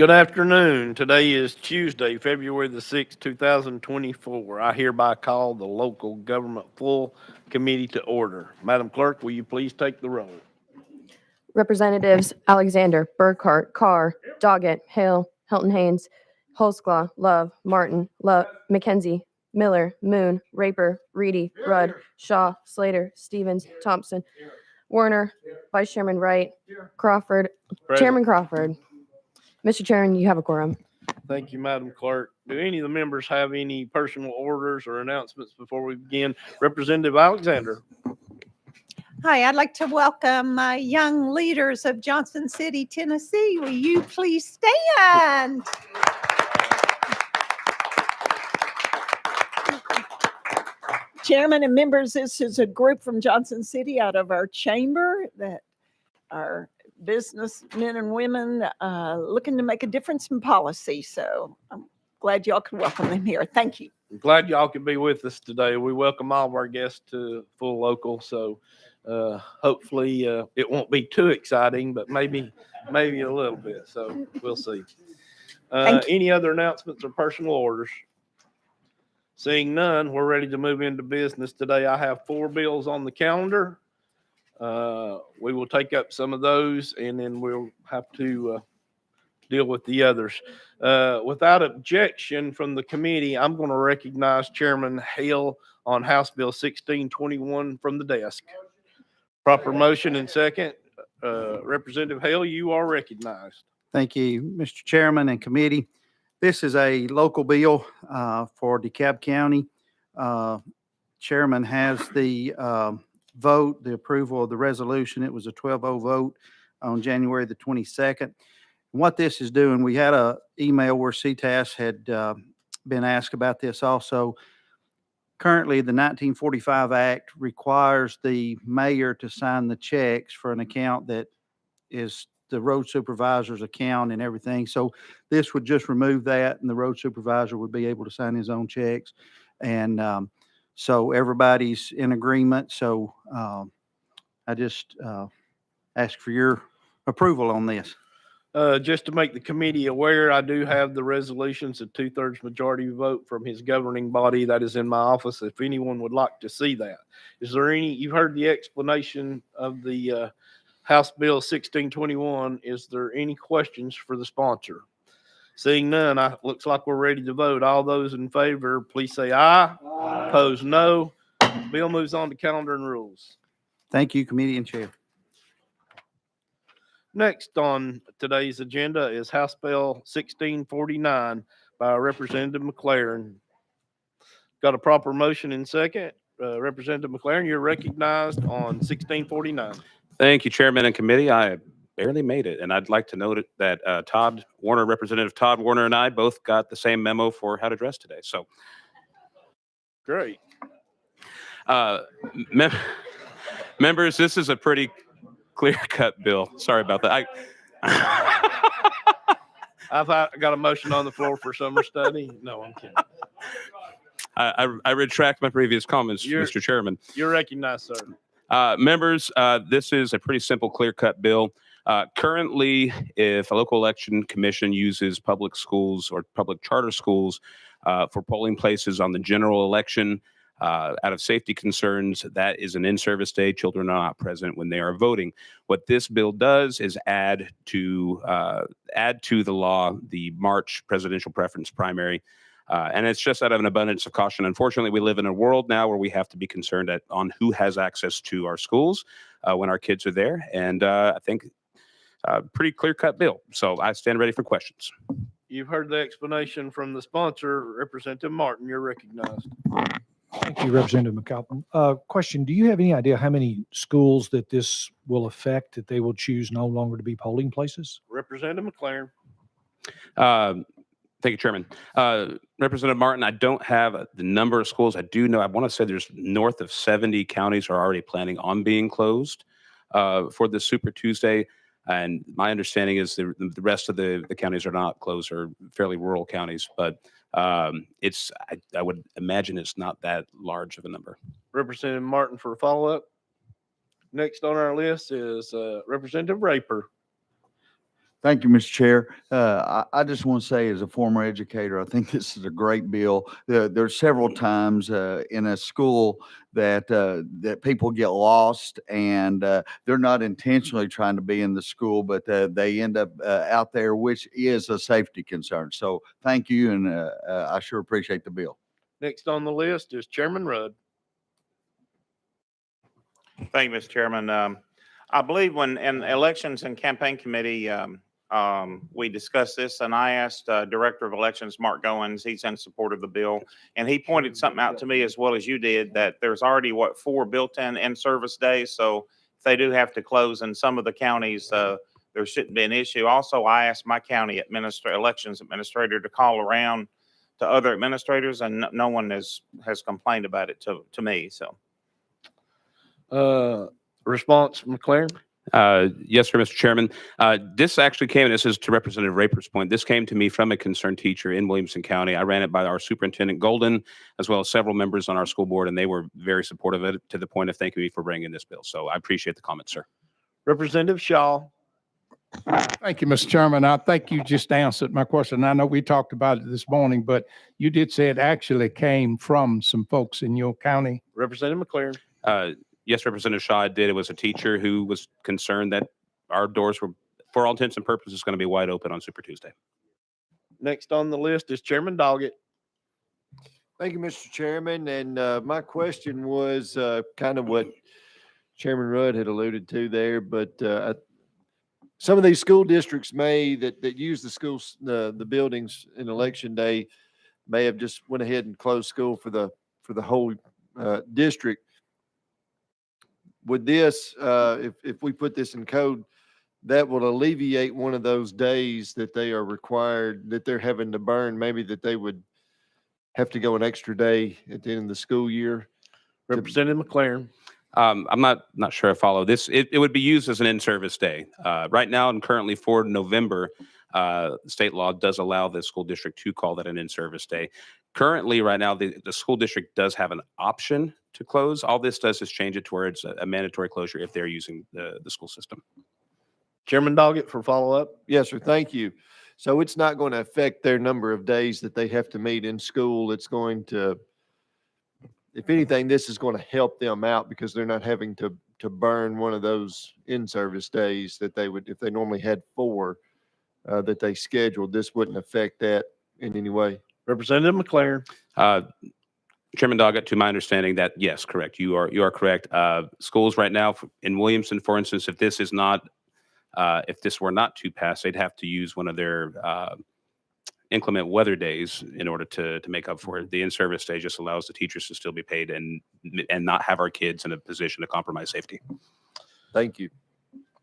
Good afternoon. Today is Tuesday, February the 6th, 2024. I hereby call the local government full committee to order. Madam Clerk, will you please take the roll? Representatives Alexander, Burkhart, Carr, Doggett, Hale, Hilton Haynes, Holsclaw, Love, Martin, McKenzie, Miller, Moon, Raper, Reedy, Rudd, Shaw, Slater, Stevens, Thompson, Warner, Vice Chairman Wright, Crawford, Chairman Crawford. Mr. Chairman, you have a quorum. Thank you, Madam Clerk. Do any of the members have any personal orders or announcements before we begin? Representative Alexander. Hi, I'd like to welcome my young leaders of Johnson City, Tennessee. Will you please stand? Chairman and members, this is a group from Johnson City out of our chamber that are businessmen and women looking to make a difference in policy. So I'm glad y'all can welcome them here. Thank you. I'm glad y'all could be with us today. We welcome all of our guests to Full Local. So hopefully it won't be too exciting, but maybe a little bit. So we'll see. Any other announcements or personal orders? Seeing none, we're ready to move into business today. I have 4 bills on the calendar. We will take up some of those, and then we'll have to deal with the others. Without objection from the committee, I'm going to recognize Chairman Hale on House Bill 1621 from the desk. Proper motion and second. Representative Hale, you are recognized. Thank you, Mr. Chairman and committee. This is a local bill for DeKalb County. Chairman has the vote, the approval of the resolution. It was a 12-0 vote on January the 22nd. And what this is doing, we had an email where CTAS had been asked about this also. Currently, the 1945 Act requires the mayor to sign the checks for an account that is the road supervisor's account and everything. So this would just remove that, and the road supervisor would be able to sign his own checks. And so everybody's in agreement. So I just ask for your approval on this. Just to make the committee aware, I do have the resolutions, a 2/3 majority vote from his governing body that is in my office. If anyone would like to see that. Is there any, you've heard the explanation of the House Bill 1621. Is there any questions for the sponsor? Seeing none, looks like we're ready to vote. All those in favor, please say aye. Aye. Opposed, no. Bill moves on to calendar and rules. Thank you, committee and chair. Next on today's agenda is House Bill 1649 by Representative McLaren. Got a proper motion and second. Representative McLaren, you're recognized on 1649. Thank you, Chairman and committee. I barely made it, and I'd like to note that Representative Todd Warner, and I both got the same memo for how to dress today. So, great. Members, this is a pretty clear-cut bill. Sorry about that. I've got a motion on the floor for summer study. No, I'm kidding. I retract my previous comments, Mr. Chairman. You're recognized, sir. Members, this is a pretty simple, clear-cut bill. Currently, if a local election commission uses public schools or public charter schools for polling places on the general election, out of safety concerns, that is an in-service day. Children are not present when they are voting. What this bill does is add to the law the March presidential preference primary. And it's just out of an abundance of caution. Unfortunately, we live in a world now where we have to be concerned on who has access to our schools when our kids are there. And I think a pretty clear-cut bill. So I stand ready for questions. You've heard the explanation from the sponsor. Representative Martin, you're recognized. Thank you, Representative McAlpin. Question, do you have any idea how many schools that this will affect, that they will choose no longer to be polling places? Representative McLaren. Thank you, Chairman. Representative Martin, I don't have the number of schools. I do know, I want to say there's north of 70 counties are already planning on being closed for the Super Tuesday. And my understanding is the rest of the counties are not closed, or fairly rural counties. But I would imagine it's not that large of a number. Representative Martin for a follow-up. Next on our list is Representative Raper. Thank you, Mr. Chair. I just want to say, as a former educator, I think this is a great bill. There's several times in a school that people get lost, and they're not intentionally trying to be in the school, but they end up out there, which is a safety concern. So thank you, and I sure appreciate the bill. Next on the list is Chairman Rudd. Thank you, Mr. Chairman. I believe when in elections and campaign committee, we discussed this, and I asked Director of Elections, Mark Goins, he's in support of the bill, and he pointed something out to me as well as you did, that there's already, 4 built-in in-service days, so if they do have to close in some of the counties, there shouldn't be an issue. Also, I asked my county elections administrator to call around to other administrators, and no one has complained about it to me, so. Response, McLaren? Yes, sir, Mr. Chairman. This actually came, and this is to Representative Raper's point. This came to me from a concerned teacher in Williamson County. I ran it by our Superintendent Golden, as well as several members on our school board, and they were very supportive of it, to the point of thanking me for bringing this bill. So I appreciate the comment, sir. Representative Shaw. Thank you, Mr. Chairman. I think you just answered my question. I know we talked about it this morning, but you did say it actually came from some folks in your county. Representative McLaren. Yes, Representative Shaw did. It was a teacher who was concerned that our doors were, for all intents and purposes, going to be wide open on Super Tuesday. Next on the list is Chairman Doggett. Thank you, Mr. Chairman. And my question was kind of what Chairman Rudd had alluded to there, but some of these school districts that use the schools, the buildings in election day may have just went ahead and closed school for the whole district. Would this, if we put this in code, that will alleviate one of those days that they are required, that they're having to burn, maybe that they would have to go an extra day at the end of the school year? Representative McLaren. I'm not sure I follow this. It would be used as an in-service day. Right now and currently for November, state law does allow the school district to call that an in-service day. Currently, right now, the school district does have an option to close. All this does is change it to where it's a mandatory closure if they're using the school system. Chairman Doggett for follow-up. Yes, sir. Thank you. So it's not going to affect their number of days that they have to meet in school. It's going to, if anything, this is going to help them out because they're not having to burn one of those in-service days that they would, if they normally had 4 that they scheduled. This wouldn't affect that in any way. Representative McLaren. Chairman Doggett, to my understanding, that yes, correct. You are correct. Schools right now in Williamson, for instance, if this were not to pass, they'd have to use one of their inclement weather days in order to make up for it. The in-service day just allows the teachers to still be paid and not have our kids in a position to compromise safety. Thank you.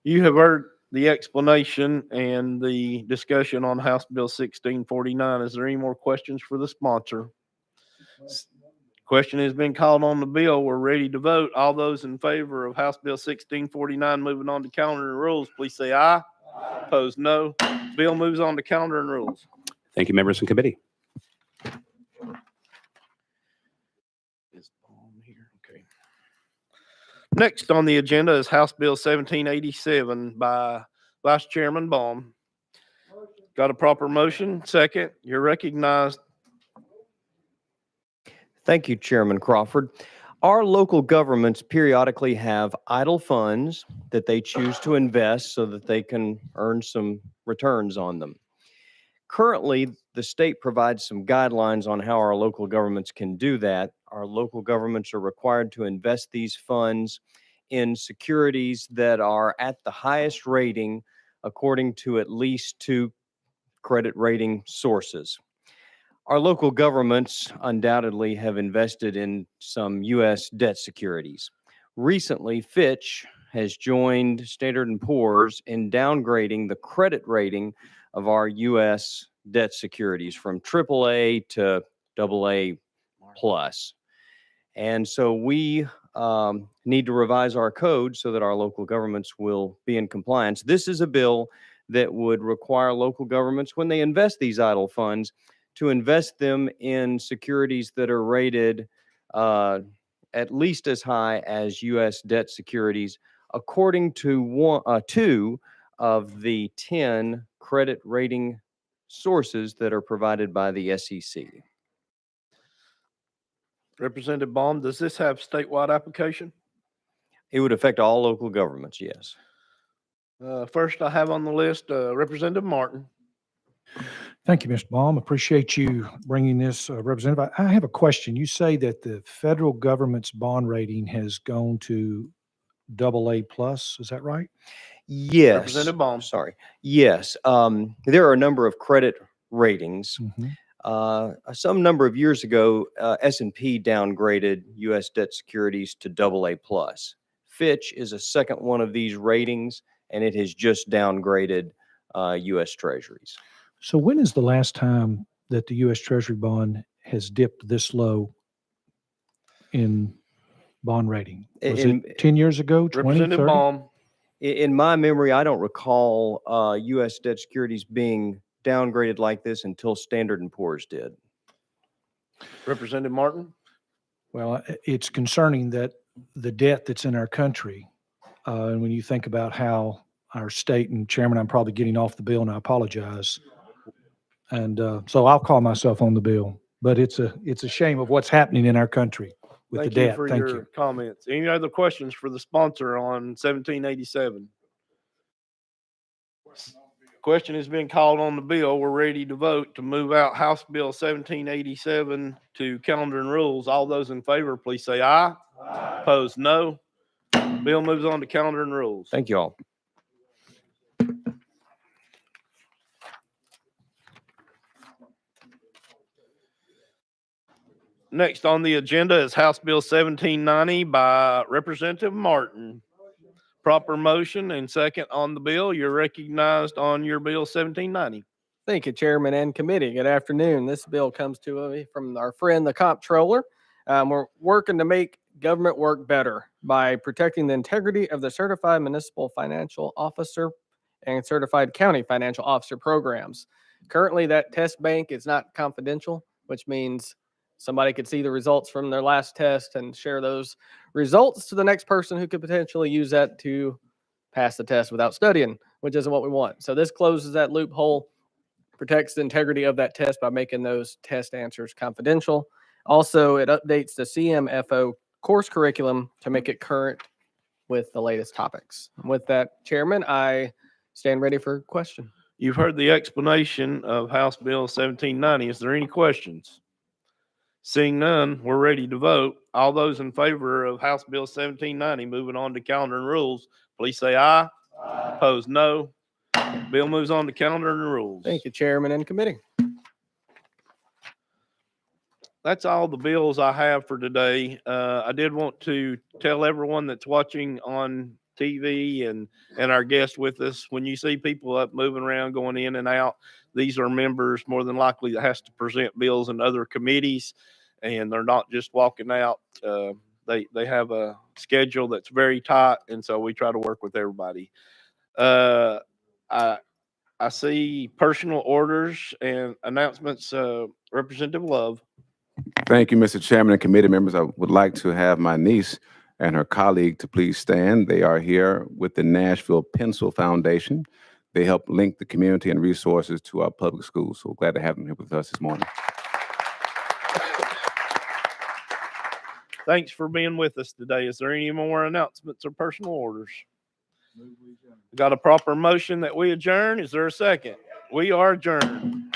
You have heard the explanation and the discussion on House Bill 1649. Is there any more questions for the sponsor? Question has been called on the bill. We're ready to vote. All those in favor of House Bill 1649 moving on to calendar and rules, please say aye. Opposed, no. Bill moves on to calendar and rules. Thank you, members and committee. Is Baum here? Okay. Next on the agenda is House Bill 1787 by Vice Chairman Baum. Got a proper motion? Second. You're recognized. Thank you, Chairman Crawford. Our local governments periodically have idle funds that they choose to invest so that they can earn some returns on them. Currently, the state provides some guidelines on how our local governments can do that. Our local governments are required to invest these funds in securities that are at the highest rating according to at least 2 credit rating sources. Our local governments undoubtedly have invested in some U.S. debt securities. Recently, Fitch has joined Standard & Poor's in downgrading the credit rating of our U.S. debt securities from AAA to AA plus. And so we need to revise our code so that our local governments will be in compliance. This is a bill that would require local governments, when they invest these idle funds, to invest them in securities that are rated at least as high as U.S. debt securities, according to of the 10 credit rating sources that are provided by the SEC. Representative Baum, does this have statewide application? It would affect all local governments, yes. First I have on the list, Representative Martin. Thank you, Mr. Baum. Appreciate you bringing this, Representative. I have a question. You say that the federal government's bond rating has gone to AA+. Is that right? Yes. Representative Baum. Sorry. Yes. There are a number of credit ratings. Mhm. Some number of years ago, S&P downgraded U.S. debt securities to AA+. Fitch is a second one of these ratings, and it has just downgraded U.S. Treasuries. So when is the last time that the U.S. Treasury bond has dipped this low in bond rating? Was In- it 10 years ago, 20, Representative 30? Baum. In my memory, I don't recall U.S. debt securities being downgraded like this until Standard & Poor's did. Representative Martin. Well, it's concerning that the debt that's in our country, and when you think about how our state, and Chairman, I'm probably getting off the bill and I apologize. And so I'll call myself on the bill, but it's a shame of what's happening in our country with the Thank you debt. for Thank your you. comments. Any other questions for the sponsor on 1787? Question has been called on the bill. We're ready to vote to move out House Bill 1787 to calendar and rules. All those in favor, please say aye. Opposed, no. Bill moves on to calendar and rules. Thank you all. Next on the agenda is House Bill 1790 by Representative Martin. Proper motion and second on the bill. You're recognized on your bill 1790. Thank you, Chairman and Committee. Good afternoon. This bill comes to me from our friend, the Comptroller. We're working to make government work better by protecting the integrity of the Certified Municipal Financial Officer and Certified County Financial Officer programs. Currently, that test bank is not confidential, which means somebody could see the results from their last test and share those results to the next person who could potentially use that to pass the test without studying, which isn't what we want. So this closes that loophole, protects the integrity of that test by making those test answers confidential. Also, it updates the CMFO course curriculum to make it current with the latest topics. With that, Chairman, I stand ready for question. You've heard the explanation of House Bill 1790. Is there any questions? Seeing none, we're ready to vote. All those in favor of House Bill 1790, moving on to calendar and rules, please say aye. Opposed, no. Bill moves on to calendar and rules. Thank you, Chairman and Committee. That's all the bills I have for today. I did want to tell everyone that's watching on TV and our guests with us, when you see people up moving around, going in and out, these are members more than likely that has to present bills in other committees, and they're not just walking out. They have a schedule that's very tight, and so we try to work with everybody. I see personal orders and announcements. Representative Love. Thank you, Mr. Chairman and committee members. I would like to have my niece and her colleague to please stand. They are here with the Nashville Pencil Foundation. They help link the community and resources to our public schools. So glad to have them here with us this morning. Thanks for being with us today. Is there any more announcements or personal orders? Got a proper motion that we adjourn? Is there a second? We are adjourned.